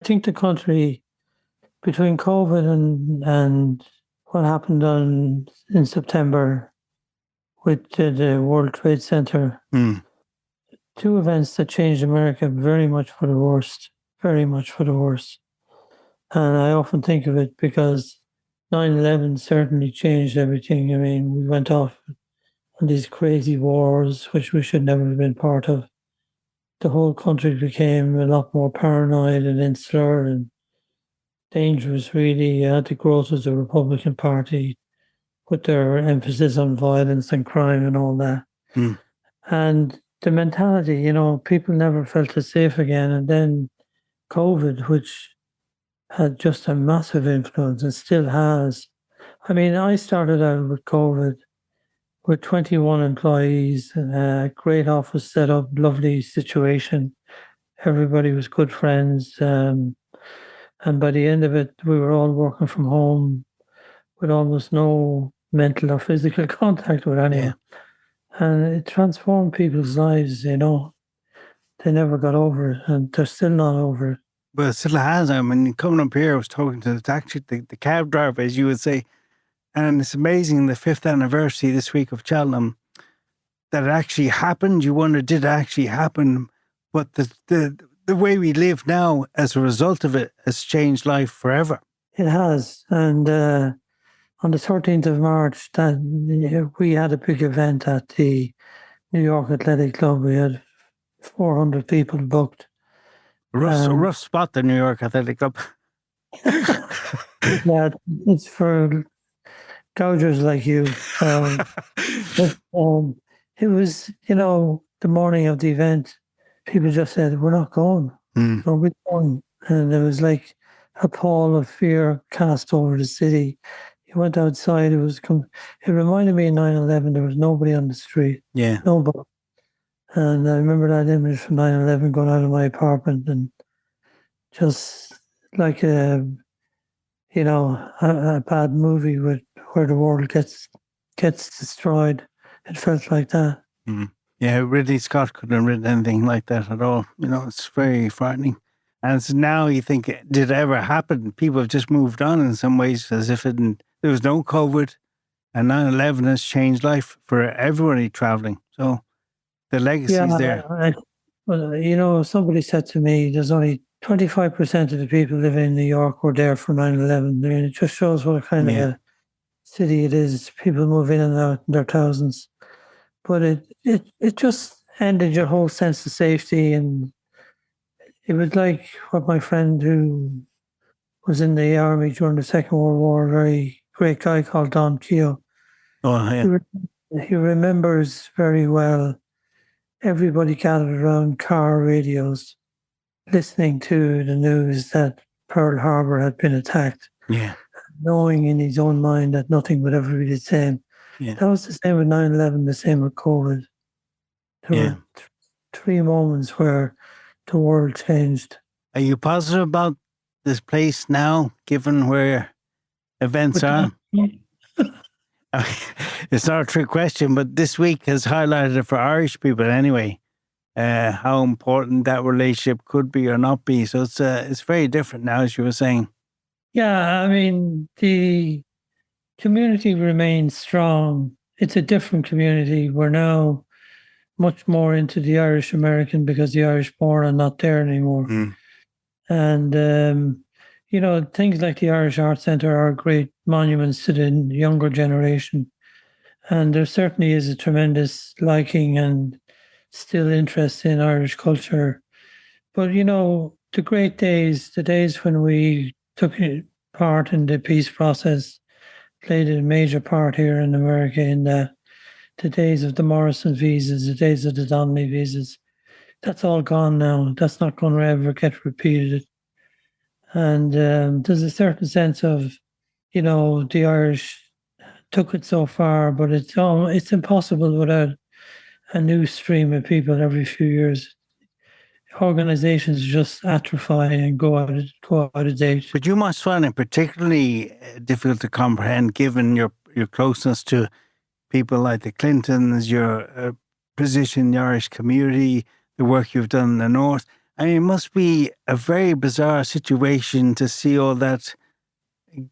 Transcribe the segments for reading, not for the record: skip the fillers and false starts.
think the country, between COVID and what happened in September with the World Trade Center, two events that changed America very much for the worst, very much for the worst. And I often think of it because 9/11 certainly changed everything. I mean, we went off on these crazy wars, which we should never have been part of. The whole country became a lot more paranoid and insular and dangerous, really. You had the growth of the Republican Party with their emphasis on violence and crime and all that. And the mentality, people never felt as safe again. And then COVID, which had just a massive influence and still has. I mean, I started out with COVID with 21 employees, a great office set up, lovely situation. Everybody was good friends. And by the end of it, we were all working from home with almost no mental or physical contact with anyone. And it transformed people's lives, They never got over it, and they're still not over it. But it still has. I mean, coming up here, I was talking to the cab driver, as you would say, and it's amazing, the 5th anniversary this week of Cheltenham, that it actually happened. You wonder, did it actually happen? But the way we live now as a result of it has changed life forever. It has. And on the 13th of March, we had a big event at the New York Athletic Club. We had 400 people booked. Rough spot, the New York Athletic Club. Yeah, it's for gougers like you. It was, the morning of the event, people just said, we're not going. We're going. And there was like a pall of fear cast over the city. You went outside, it reminded me of 9/11, there was nobody on the street. Yeah. Nobody. And I remember that image from 9/11 going out of my apartment and just like a bad movie where the world gets destroyed. It felt like that. Yeah, Ridley Scott couldn't have written anything like that at all. It's very frightening. And so now you think, did it ever happen? People have just moved on in some ways as if there was no COVID, and 9/11 has changed life for everybody traveling. So the legacy's there. Somebody said to me, there's only 25% of the people living in New York were there for 9/11. I mean, it just shows what kind of a city it is. People move in and out in their thousands. But it just ended your whole sense of safety. And it was like what my friend who was in the army during the Second World War, a very great guy called Don Keogh. Oh, yeah. He remembers very well everybody gathered around car radios listening to the news that Pearl Harbor had been attacked. Yeah. Knowing in his own mind that nothing would ever be the same. Yeah. That was the same with 9/11, the same with COVID. There were 3 moments where the world changed. Are you positive about this place now, given where events are? It's not a trick question, but this week has highlighted it for Irish people anyway, how important that relationship could be or not be. So it's very different now, as you were saying. Yeah, I mean, the community remains strong. It's a different community. We're now much more into the Irish American because the Irish born are not there anymore. And, things like the Irish Arts Centre are great monuments to the younger generation. And there certainly is a tremendous liking and still interest in Irish culture. But, the great days, the days when we took part in the peace process, played a major part here in America in the days of the Morrison visas, the days of the Donnelly visas. That's all gone now. That's not going to ever get repeated. And there's a certain sense of, the Irish took it so far, but it's impossible without a new stream of people every few years. Organizations just atrophy and go out of date. But you must find it particularly difficult to comprehend, given your closeness to people like the Clintons, your position in the Irish community, the work you've done in the North. I mean, it must be a very bizarre situation to see all that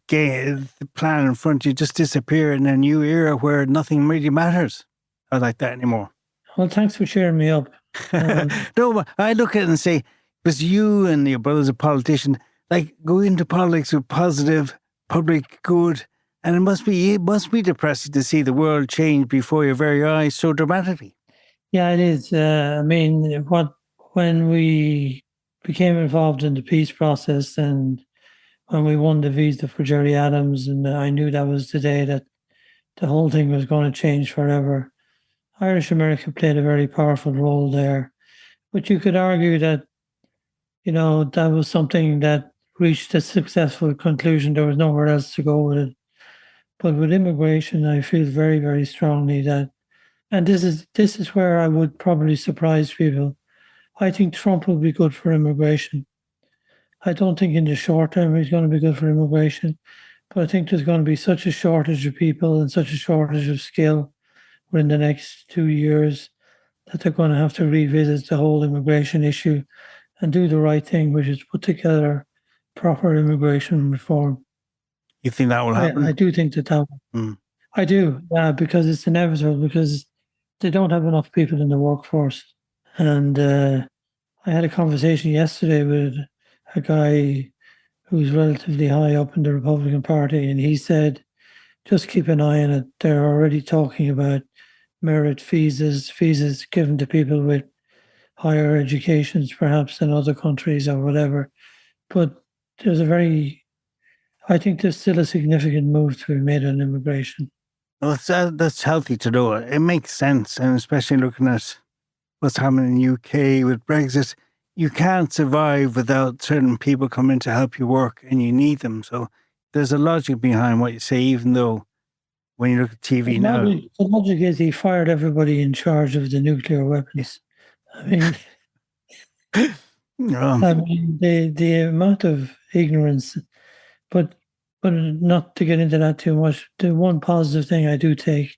the plan in front of you just disappear in a new era where nothing really matters like that anymore. Well, thanks for cheering me up. No, but I look at it and say, because you and your brother's a politician, like go into politics with positive public good, and it must be depressing to see the world change before your very eyes so dramatically. Yeah, it is. I mean, when we became involved in the peace process and when we won the visa for Jerry Adams, and I knew that was the day that the whole thing was going to change forever. Irish America played a very powerful role there. But you could argue that, that was something that reached a successful conclusion. There was nowhere else to go with it. But with immigration, I feel very, very strongly that, and this is where I would probably surprise people. I think Trump will be good for immigration. I don't think in the short term he's going to be good for immigration, but I think there's going to be such a shortage of people and such a shortage of skill within the next 2 years that they're going to have to revisit the whole immigration issue and do the right thing, which is put together proper immigration reform. You think that will happen? I do think that will. I do, because it's inevitable, because they don't have enough people in the workforce. And I had a conversation yesterday with a guy who's relatively high up in the Republican Party, and he said, just keep an eye on it. They're already talking about merit visas given to people with higher educations, perhaps in other countries or whatever. But I think there's still a significant move to be made on immigration. Well, that's healthy to know. It makes sense, and especially looking at what's happening in the UK with Brexit, you can't survive without certain people coming to help you work, and you need them. So there's a logic behind what you say, even though when you look at TV now... The logic is he fired everybody in charge of the nuclear weapons. I mean, the amount of ignorance, but not to get into that too much, the one positive thing I do take,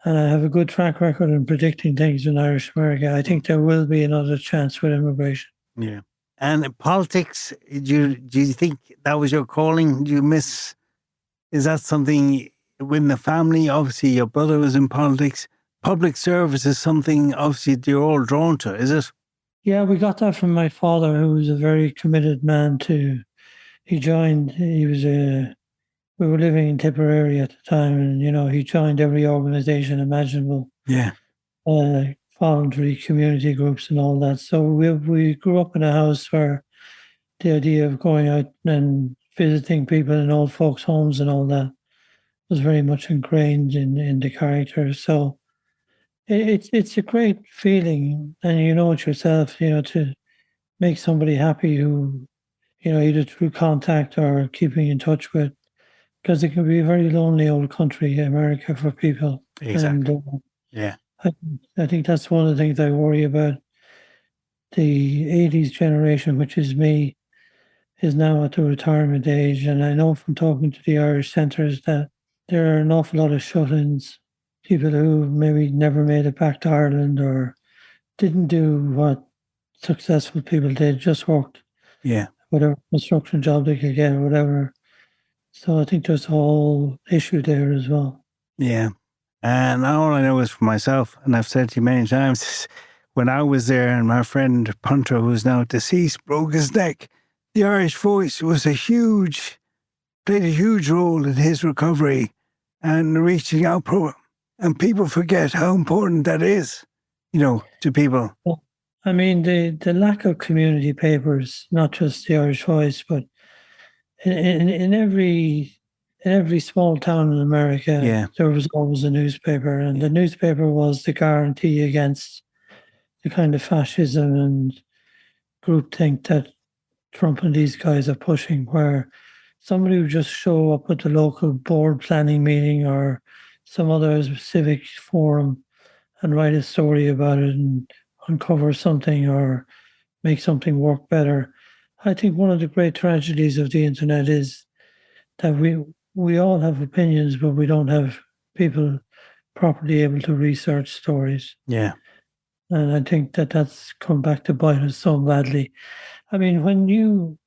and I have a good track record in predicting things in Irish America, I think there will be another chance with immigration. Yeah. And in politics, do you think that was your calling? Do you miss... Is that something within the family? Obviously, your brother was in politics. Public service is something, obviously, you're all drawn to, is it? Yeah, we got that from my father, who was a very committed man to... we were living in Tipperary at the time, and, he joined every organization imaginable. Yeah. Voluntary community groups and all that. So we grew up in a house where the idea of going out and visiting people in old folks' homes and all that was very much ingrained in the character. So it's a great feeling, and you know it yourself, to make somebody happy who, either through contact or keeping in touch with, because it can be a very lonely old country, America, for people. Exactly. And, yeah. I think that's one of the things I worry about. The 80s generation, which is me, is now at the retirement age. And I know from talking to the Irish centres that there are an awful lot of shut-ins, people who maybe never made it back to Ireland or didn't do what successful people did, just worked. Yeah. Whatever construction job they could get or whatever. So I think there's a whole issue there as well. Yeah. And all I know is for myself, and I've said to you many times, when I was there and my friend Punter, who's now deceased, broke his neck, the Irish Voice played a huge role in his recovery and the reaching out program. And people forget how important that is, to people. Well, I mean, the lack of community papers, not just the Irish Voice, but in every small town in America, there was always a newspaper, and the newspaper was the guarantee against the kind of fascism and groupthink that Trump and these guys are pushing, where somebody would just show up at the local board planning meeting or some other civic forum and write a story about it and uncover something or make something work better. I think one of the great tragedies of the internet is that we all have opinions, but we don't have people properly able to research stories. Yeah. And I think that that's come back to bite us so badly. I mean, when you